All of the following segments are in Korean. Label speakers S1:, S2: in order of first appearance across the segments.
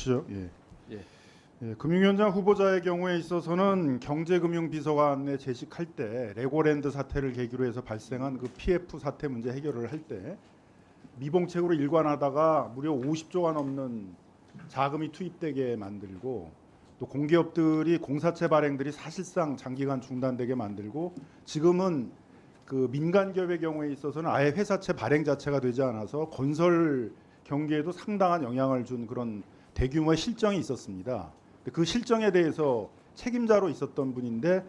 S1: 주시죠. 예.
S2: 예.
S1: 예, 금융위원장 후보자의 경우에 있어서는 경제금융비서관에 재직할 때 레고랜드 사태를 계기로 해서 발생한 그 PF 사태 문제 해결을 할 때 미봉책으로 일관하다가 무려 50조가 넘는 자금이 투입되게 만들고 또 공기업들이 공사채 발행들이 사실상 장기간 중단되게 만들고 지금은 그 민간 기업의 경우에 있어서는 아예 회사채 발행 자체가 되지 않아서 건설 경기에도 상당한 영향을 준 그런 대규모의 실정이 있었습니다. 그 실정에 대해서 책임자로 있었던 분인데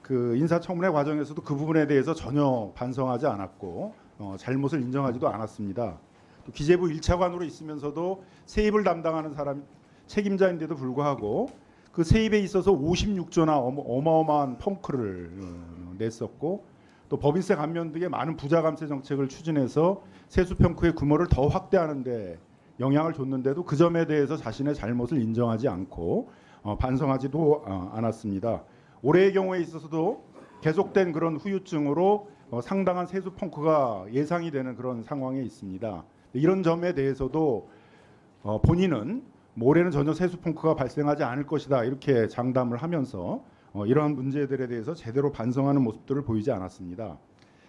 S1: 그 인사청문회 과정에서도 그 부분에 대해서 전혀 반성하지 않았고 잘못을 인정하지도 않았습니다. 또 기재부 1차관으로 있으면서도 세입을 담당하는 사람 책임자인데도 불구하고 그 세입에 있어서 56조나 어마어마한 펑크를 냈었고 또 법인세 감면 등의 많은 부자 감세 정책을 추진해서 세수 펑크의 규모를 더 확대하는 데 영향을 줬는데도 그 점에 대해서 자신의 잘못을 인정하지 않고 반성하지도 않았습니다. 올해의 경우에 있어서도 계속된 그런 후유증으로 상당한 세수 펑크가 예상이 되는 그런 상황에 있습니다. 이런 점에 대해서도 본인은 올해는 전혀 세수 펑크가 발생하지 않을 것이다 이렇게 장담을 하면서 이러한 문제들에 대해서 제대로 반성하는 모습들을 보이지 않았습니다.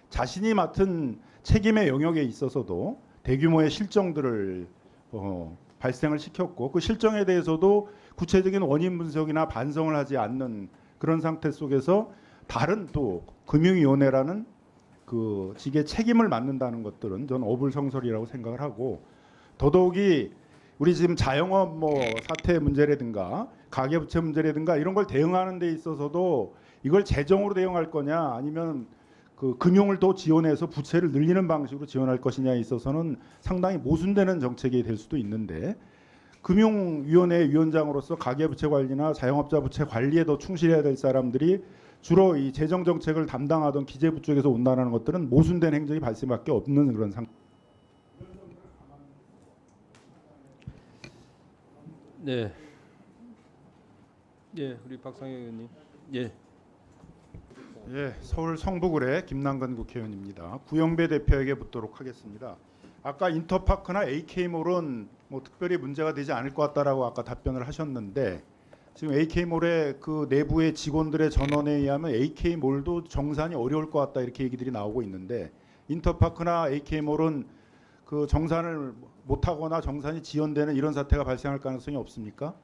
S1: 자신이 맡은 책임의 영역에 있어서도 대규모의 실정들을 발생을 시켰고 그 실정에 대해서도 구체적인 원인 분석이나 반성을 하지 않는 그런 상태 속에서 다른 또 금융위원회라는 그 직의 책임을 맡는다는 것들은 저는 어불성설이라고 생각을 하고 더더욱이 우리 지금 자영업 사태 문제라든가 가계부채 문제라든가 이런 걸 대응하는 데 있어서도 이걸 재정으로 대응할 거냐 아니면 그 금융을 더 지원해서 부채를 늘리는 방식으로 지원할 것이냐에 있어서는 상당히 모순되는 정책이 될 수도 있는데 금융위원회 위원장으로서 가계부채 관리나 자영업자 부채 관리에 더 충실해야 될 사람들이 주로 이 재정 정책을 담당하던 기재부 쪽에서 온다는 것들은 모순된 행정이 발생밖에 없는 그런 상태.
S2: 네. 예, 우리 박상현 의원님. 예.
S1: 예, 서울 성북을의 김남근 국회의원입니다. 구영배 대표에게 묻도록 하겠습니다. 아까 인터파크나 AK몰은 특별히 문제가 되지 않을 것 같다라고 아까 답변을 하셨는데 지금 AK몰의 그 내부의 직원들의 전원에 의하면 AK몰도 정산이 어려울 것 같다 이렇게 얘기들이 나오고 있는데 인터파크나 AK몰은 그 정산을 못하거나 정산이 지연되는 이런 사태가 발생할 가능성이 없습니까?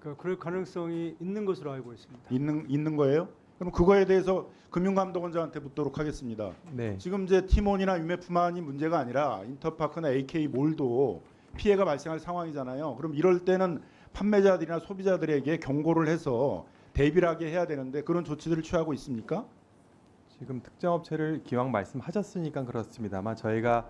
S3: 그럴 가능성이 있는 것으로 알고 있습니다.
S1: 있는 거예요? 그럼 그거에 대해서 금융감독원장한테 묻도록 하겠습니다.
S4: 네.
S1: 지금 이제 티몬이나 유메프만이 문제가 아니라 인터파크나 AK몰도 피해가 발생할 상황이잖아요. 그럼 이럴 때는 판매자들이나 소비자들에게 경고를 해서 대비를 하게 해야 되는데 그런 조치들을 취하고 있습니까?
S4: 지금 특정 업체를 기왕 말씀하셨으니까 그렇습니다만 저희가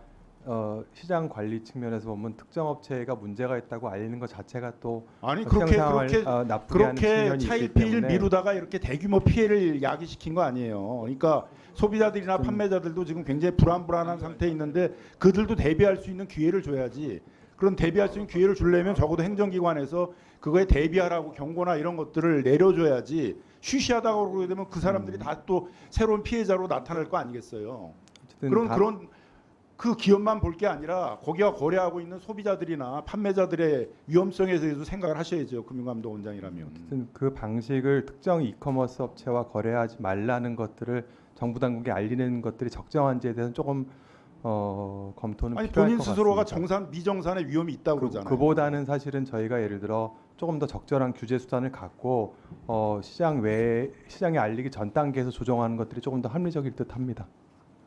S4: 시장 관리 측면에서 보면 특정 업체가 문제가 있다고 알리는 것 자체가 또
S1: 아니
S4: 시장 상황을 나쁘게 하는
S1: 그렇게
S4: 측면이 있기
S1: 차일피일
S4: 때문에
S1: 미루다가 이렇게 대규모 피해를 야기시킨 거 아니에요. 그러니까 소비자들이나 판매자들도 지금 굉장히 불안한 상태에 있는데 그들도 대비할 수 있는 기회를 줘야지. 그런 대비할 수 있는 기회를 주려면 적어도 행정기관에서 그거에 대비하라고 경고나 이런 것들을 내려줘야지 쉬쉬하다가 그러게 되면 그 사람들이 다 또 새로운 피해자로 나타날 거 아니겠어요.
S4: 어쨌든
S1: 그런 그 기업만 볼 게 아니라 거기와 거래하고 있는 소비자들이나 판매자들의 위험성에 대해서 생각을 하셔야죠. 금융감독원장이라면.
S4: 어쨌든 그 방식을 특정 이커머스 업체와 거래하지 말라는 것들을 정부 당국에 알리는 것들이 적정한지에 대해서는 조금 검토는
S1: 아니
S4: 필요할
S1: 본인
S4: 것
S1: 스스로가
S4: 같습니다.
S1: 미정산의 위험이 있다고 그러잖아요.
S4: 그보다는 사실은 저희가 예를 들어 조금 더 적절한 규제 수단을 갖고 시장에 알리기 전 단계에서 조정하는 것들이 조금 더 합리적일 듯합니다.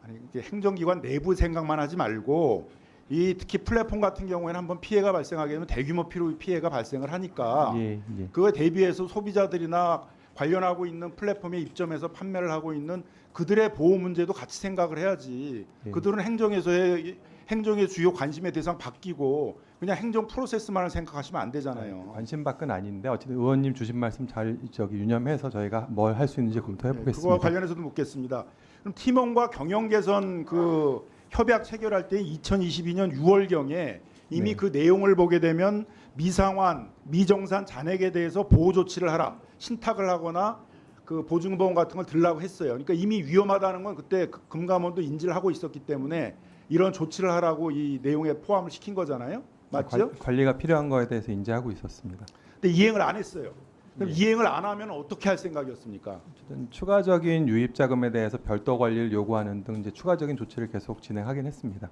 S1: 아니 이게 행정기관 내부 생각만 하지 말고 이 특히 플랫폼 같은 경우에는 한번 피해가 발생하게 되면 대규모 피해가 발생을 하니까
S4: 예.
S1: 그거에 대비해서 소비자들이나 관련하고 있는 플랫폼에 입점해서 판매를 하고 있는 그들의 보호 문제도 같이 생각을 해야지.
S4: 예.
S1: 그들은 행정의 주요 관심의 대상 바뀌고 그냥 행정 프로세스만을 생각하시면 안 되잖아요.
S4: 관심 밖은 아닌데 어쨌든 의원님 주신 말씀 잘 유념해서 저희가 뭘 할 수 있는지 검토해 보겠습니다.
S1: 그거와 관련해서도 묻겠습니다. 그럼 팀원과 경영 개선 그 협약 체결할 때 2022년 6월경에 이미
S4: 네.
S1: 그 내용을 보게 되면 미상환, 미정산 잔액에 대해서 보호 조치를 하라, 신탁을 하거나 그 보증보험 같은 걸 들라고 했어요. 그러니까 이미 위험하다는 건 그때 금감원도 인지를 하고 있었기 때문에 이런 조치를 하라고 이 내용에 포함을 시킨 거잖아요. 맞죠?
S4: 관리가 필요한 거에 대해서 인지하고 있었습니다.
S1: 근데 이행을 안 했어요. 그럼
S4: 예.
S1: 이행을 안 하면 어떻게 할 생각이었습니까?
S4: 어쨌든 추가적인 유입 자금에 대해서 별도 관리를 요구하는 등 이제 추가적인 조치를 계속 진행하긴 했습니다.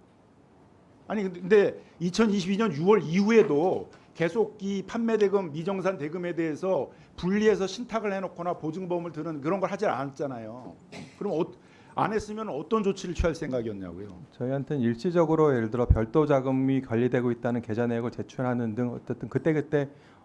S1: 아니 근데 2022년 6월 이후에도 계속 이 판매 대금, 미정산 대금에 대해서 분리해서 신탁을 해놓거나 보증보험을 드는 그런 걸 하지 않았잖아요. 그럼 안 했으면 어떤 조치를 취할 생각이었냐고요.
S4: 저희한테는 일시적으로 예를 들어 별도 자금이 관리되고 있다는 계좌 내역을 제출하는 등 어쨌든 그때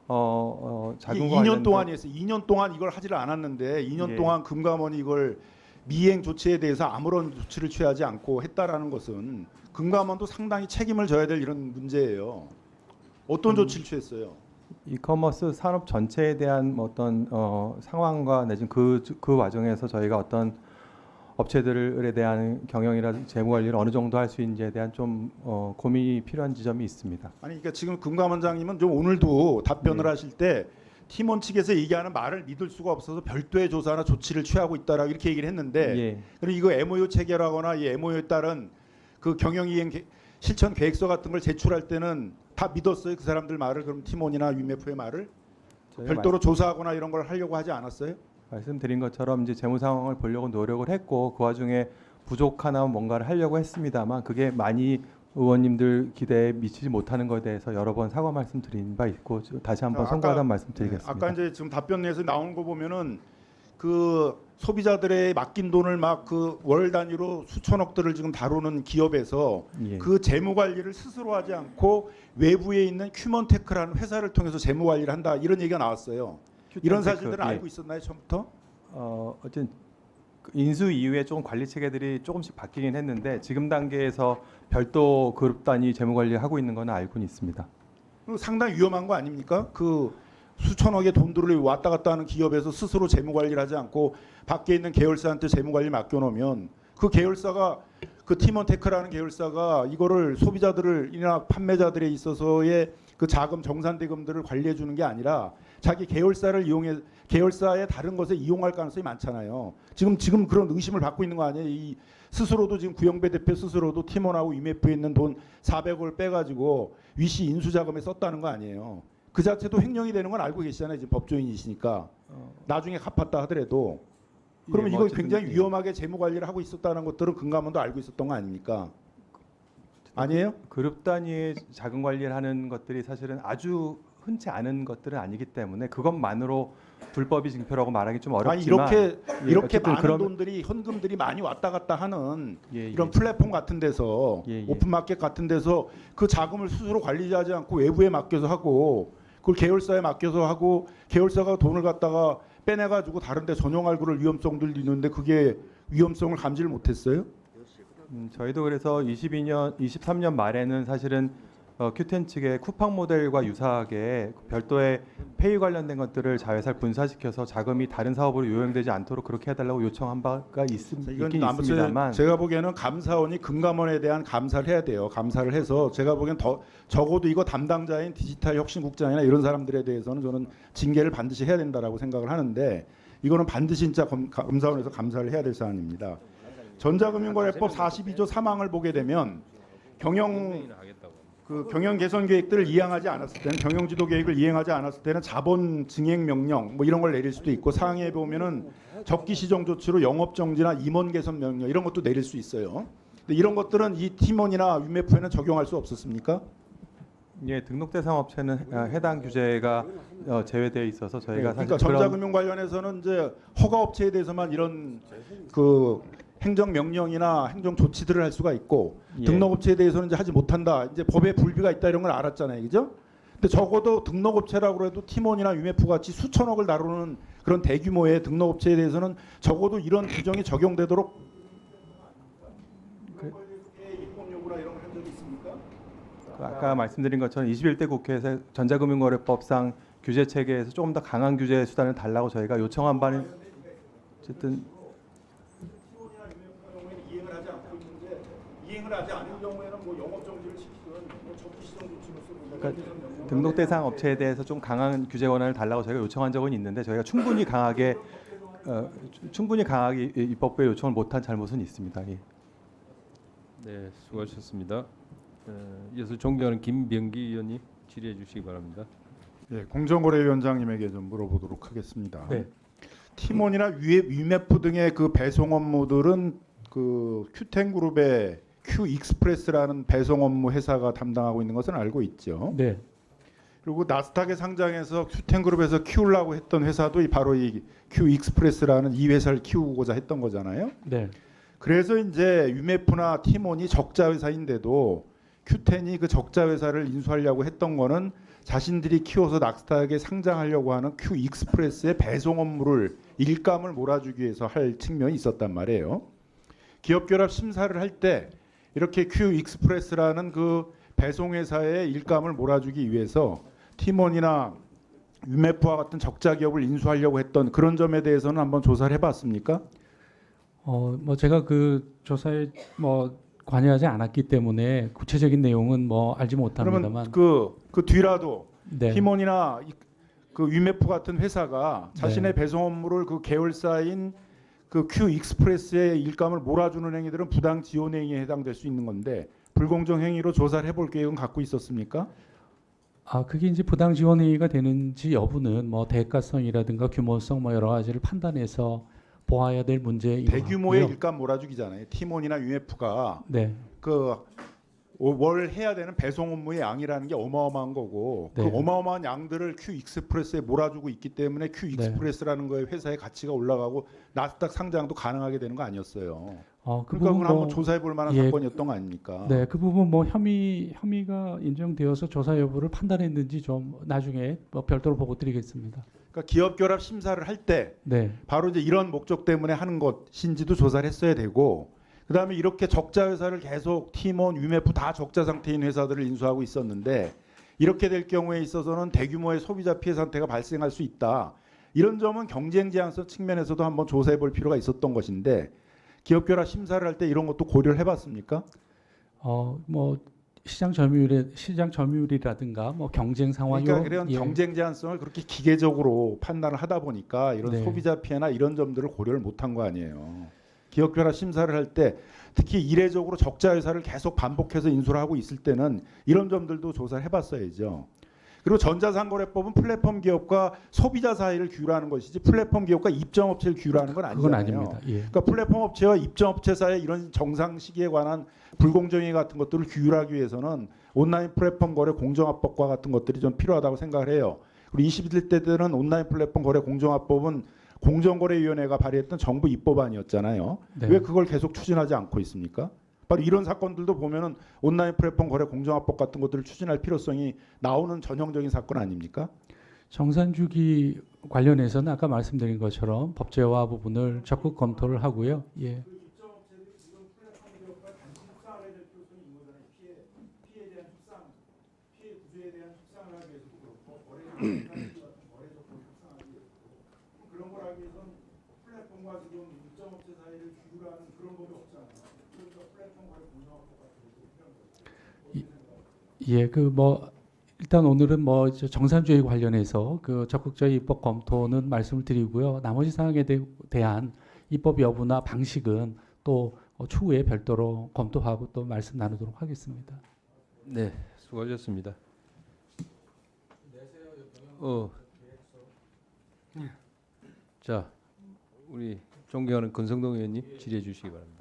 S4: 자금과
S1: 2년
S4: 관련된-
S1: 동안이었어요. 2년 동안 이걸 하지를 않았는데 2년
S4: 예.
S1: 동안 금감원이 이걸 미행 조치에 대해서 아무런 조치를 취하지 않고 했다라는 것은 금감원도 상당히 책임을 져야 될 이런 문제예요. 어떤 조치를 취했어요?
S4: 이커머스 산업 전체에 대한 뭐 어떤 상황과 내지는 그 과정에서 저희가 어떤 업체들에 대한 경영이라든지 재무 관리를 어느 정도 할 수 있는지에 대한 좀 고민이 필요한 지점이 있습니다.
S1: 아니 그러니까 지금 금감원장님은 좀 오늘도 답변을
S4: 네.
S1: 하실 때 팀원 측에서 얘기하는 말을 믿을 수가 없어서 별도의 조사나 조치를 취하고 있다라고 이렇게 얘기를 했는데
S4: 예.
S1: 그럼 이거 MOU 체결하거나 이 MOU에 따른 그 경영이행 실천 계획서 같은 걸 제출할 때는 다 믿었어요? 그 사람들 말을? 그럼 팀원이나 UMF의 말을?
S4: 저희가
S1: 별도로 조사하거나 이런 걸 하려고 하지 않았어요?
S4: 말씀드린 것처럼 이제 재무 상황을 보려고 노력을 했고 그 와중에 부족하나 뭔가를 하려고 했습니다만 그게 많이 의원님들 기대에 미치지 못하는 것에 대해서 여러 번 사과 말씀드린 바 있고 다시 한번
S1: 아까-
S4: 송구하다는
S1: 네,
S4: 말씀드리겠습니다.
S1: 아까 이제 지금 답변 내에서 나온 거 보면은 그 소비자들의 맡긴 돈을 막 그 월 단위로 수천억들을 지금 다루는 기업에서
S4: 예.
S1: 그 재무 관리를 스스로 하지 않고 외부에 있는 큐먼테크라는 회사를 통해서 재무 관리를 한다 이런 얘기가 나왔어요. 이런 사실들은
S4: 예.
S1: 알고 있었나요 처음부터?
S4: 어쨌든 그 인수 이후에 조금 관리 체계들이 조금씩 바뀌긴 했는데 지금 단계에서 별도 그룹 단위 재무 관리를 하고 있는 건 알고는 있습니다.
S1: 그거 상당히 위험한 거 아닙니까? 그 수천억의 돈들을 왔다 갔다 하는 기업에서 스스로 재무 관리를 하지 않고 밖에 있는 계열사한테 재무 관리 맡겨놓으면 그 계열사가 그 팀원테크라는 계열사가 이거를 소비자들이나 판매자들에 있어서의 그 자금 정산 대금들을 관리해 주는 게 아니라 자기 계열사를 이용해 계열사의 다른 것에 이용할 가능성이 많잖아요. 지금 그런 의심을 받고 있는 거 아니에요? 이 스스로도 지금 구영배 대표 스스로도 팀원하고 IMF에 있는 돈 400억을 빼가지고 위시 인수 자금에 썼다는 거 아니에요? 그 자체도 횡령이 되는 건 알고 계시잖아요. 지금 법조인이시니까 나중에 갚았다 하더라도 그러면
S4: 예,
S1: 이거
S4: 뭐 어쨌든
S1: 굉장히
S4: 예.
S1: 위험하게 재무 관리를 하고 있었다는 것들은 금감원도 알고 있었던 거 아닙니까? 아니에요?
S4: 그룹 단위의 자금 관리를 하는 것들이 사실은 아주 흔치 않은 것들은 아니기 때문에 그것만으로 불법이 징표라고 말하기 좀
S1: 아니
S4: 어렵지만
S1: 이렇게
S4: 어쨌든
S1: 많은
S4: 그러면-
S1: 돈들이 현금들이 많이 왔다 갔다 하는
S4: 예,
S1: 이런
S4: 예.
S1: 플랫폼 같은 데서
S4: 예, 예.
S1: 오픈마켓 같은 데서 그 자금을 스스로 관리하지 않고 외부에 맡겨서 하고 그걸 계열사에 맡겨서 하고 계열사가 돈을 갖다가 빼내가지고 다른 데 전용할 그럴 위험성들도 있는데 그게 위험성을 감지를 못했어요?
S4: 저희도 그래서 23년 말에는 사실은 큐텐 측의 쿠팡 모델과 유사하게 별도의 페이 관련된 것들을 자회사를 분사시켜서 자금이 다른 사업으로 요용되지 않도록 그렇게 해달라고 요청한 바가
S1: 이건
S4: 있긴
S1: 아무튼
S4: 있습니다만
S1: 제가 보기에는 감사원이 금감원에 대한 감사를 해야 돼요. 감사를 해서 제가 보기엔 더 적어도 이거 담당자인 디지털 혁신국장이나 이런 사람들에 대해서는 저는 징계를 반드시 해야 된다라고 생각을 하는데 이거는 반드시 진짜 감사원에서 감사를 해야 될 사안입니다. 전자금융거래법 42조 3항을 보게 되면 경영 개선 계획들을 이행하지 않았을 때는 경영지도 계획을 이행하지 않았을 때는 자본 증액 명령 뭐 이런 걸 내릴 수도 있고 상해에 보면은 적기 시정 조치로 영업 정지나 임원 개선 명령 이런 것도 내릴 수 있어요. 근데 이런 것들은 이 팀원이나 UMF에는 적용할 수 없었습니까?
S4: 예, 등록 대상 업체는 해당 규제가 제외되어 있어서 저희가
S1: 그러니까
S4: 사실 그런
S1: 전자금융 관련해서는 이제 허가 업체에 대해서만 이런 그 행정 명령이나 행정 조치들을 할 수가 있고
S4: 예.
S1: 등록업체에 대해서는 이제 하지 못한다. 이제 법에 불비가 있다 이런 걸 알았잖아요, 그죠? 근데 적어도 등록업체라고 해도 팀원이나 유메프 같이 수천억을 다루는 그런 대규모의 등록업체에 대해서는 적어도 이런 규정이 적용되도록 입법 요구나 이런 걸 한 적이 있습니까?
S4: 아까 말씀드린 것처럼 21대 국회에서 전자금융거래법상 규제 체계에서 조금 더 강한 규제 수단을 달라고 저희가 요청한 바는 어쨌든
S1: 이행을 하지 않고 있는데 이행을 하지 않은 경우에는 뭐 영업 정지를 시키든 뭐 적기 시정 조치를 쓰고
S4: 그러니까 등록 대상 업체에 대해서 좀 강한 규제 권한을 달라고 저희가 요청한 적은 있는데 저희가 충분히 강하게 입법부에 요청을 못한 잘못은 있습니다. 예.
S2: 네, 수고하셨습니다. 이어서 존경하는 김병기 의원님 질의해 주시기 바랍니다.
S1: 예, 공정거래위원장님에게 좀 물어보도록 하겠습니다.
S3: 네.
S1: 티몬이나 위메프 등의 그 배송 업무들은 그 큐텐그룹의 큐익스프레스라는 배송 업무 회사가 담당하고 있는 것은 알고 있죠.
S3: 네.
S1: 그리고 나스닥에 상장해서 큐텐그룹에서 키우려고 했던 회사도 바로 이 큐익스프레스라는 이 회사를 키우고자 했던 거잖아요.
S3: 네.
S1: 그래서 이제 위메프나 티몬이 적자 회사인데도 큐텐이 그 적자 회사를 인수하려고 했던 거는 자신들이 키워서 나스닥에 상장하려고 하는 큐익스프레스의 배송 업무를 일감을 몰아주기 위해서 할 측면이 있었단 말이에요. 기업결합 심사를 할 때 이렇게 큐익스프레스라는 그 배송회사의 일감을 몰아주기 위해서 티몬이나 위메프와 같은 적자 기업을 인수하려고 했던 그런 점에 대해서는 한번 조사를 해봤습니까?
S3: 뭐 제가 그 조사에 뭐 관여하지 않았기 때문에 구체적인 내용은 뭐 알지 못합니다만.
S1: 그러면 그 뒤라도
S3: 네.
S1: 티몬이나 그 위메프 같은 회사가 자신의
S3: 네.
S1: 배송 업무를 그 계열사인 그 큐익스프레스의 일감을 몰아주는 행위들은 부당 지원 행위에 해당될 수 있는 건데 불공정 행위로 조사를 해볼 계획은 갖고 있었습니까?
S3: 그게 이제 부당 지원 행위가 되는지 여부는 뭐 대가성이라든가 규모성 뭐 여러 가지를 판단해서 보아야 될 문제인 것
S1: 대규모의
S3: 같고요.
S1: 일감 몰아주기잖아요. 티몬이나 위메프가
S3: 네.
S1: 그 월 해야 되는 배송 업무의 양이라는 게 어마어마한 거고
S3: 네.
S1: 그 어마어마한 양들을 큐익스프레스에 몰아주고 있기 때문에 큐익스프레스라는 거의 회사의 가치가 올라가고 나스닥 상장도 가능하게 되는 거 아니었어요.
S3: 그
S1: 그러니까
S3: 부분
S1: 그걸 한번 조사해 볼 만한
S3: 예.
S1: 사건이었던 거 아닙니까?
S3: 네, 그 부분 뭐 혐의가 인정되어서 조사 여부를 판단했는지 좀 나중에 뭐 별도로 보고 드리겠습니다.
S1: 그러니까 기업 결합 심사를 할 때
S3: 네.
S1: 바로 이제 이런 목적 때문에 하는 것인지도 조사를 했어야 되고 그다음에 이렇게 적자 회사를 계속 티몬, 위메프 다 적자 상태인 회사들을 인수하고 있었는데 이렇게 될 경우에 있어서는 대규모의 소비자 피해 상태가 발생할 수 있다. 이런 점은 경쟁 제한성 측면에서도 한번 조사해 볼 필요가 있었던 것인데 기업 결합 심사를 할 때 이런 것도 고려를 해봤습니까?
S3: 뭐 시장 점유율이라든가 뭐 경쟁 상황이
S1: 그러니까 이런 경쟁 제한성을 그렇게 기계적으로 판단을 하다 보니까 이런
S3: 네.
S1: 소비자 피해나 이런 점들을 고려를 못한 거 아니에요. 기업 결합 심사를 할 때 특히 이례적으로 적자 회사를 계속 반복해서 인수를 하고 있을 때는 이런 점들도 조사를 해봤어야죠. 그리고 전자상거래법은 플랫폼 기업과 소비자 사이를 규율하는 것이지 플랫폼 기업과 입점업체를 규율하는 건 아니잖아요.
S3: 그건 아닙니다. 예.
S1: 그러니까 플랫폼 업체와 입점업체 사이의 이런 정상 시기에 관한 불공정행 같은 것들을 규율하기 위해서는 온라인 플랫폼 거래 공정화법과 같은 것들이 좀 필요하다고 생각을 해요. 그리고 21대 때는 온라인 플랫폼 거래 공정화법은 공정거래위원회가 발의했던 정부 입법안이었잖아요.
S3: 네.
S1: 왜 그걸 계속 추진하지 않고 있습니까? 바로 이런 사건들도 보면은 온라인 플랫폼 거래 공정화법 같은 것들을 추진할 필요성이 나오는 전형적인 사건 아닙니까?
S3: 정산주기 관련해서는 아까 말씀드린 것처럼 법제화 부분을 적극 검토를 하고요. 예.
S1: 그런 걸 하기 위해서는 플랫폼과 지금 입점업체 사이를 규율하는 그런 법이 없잖아요. 그러니까 플랫폼 거래 공정화법 같은 것도 필요한 거죠.
S3: 예, 뭐 일단 오늘은 뭐 정산주의 관련해서 그 적극적인 입법 검토는 말씀을 드리고요. 나머지 사항에 대한 입법 여부나 방식은 또 추후에 별도로 검토하고 또 말씀 나누도록 하겠습니다.
S2: 네, 수고하셨습니다. 자, 우리 존경하는 권성동 의원님 질의해 주시기 바랍니다.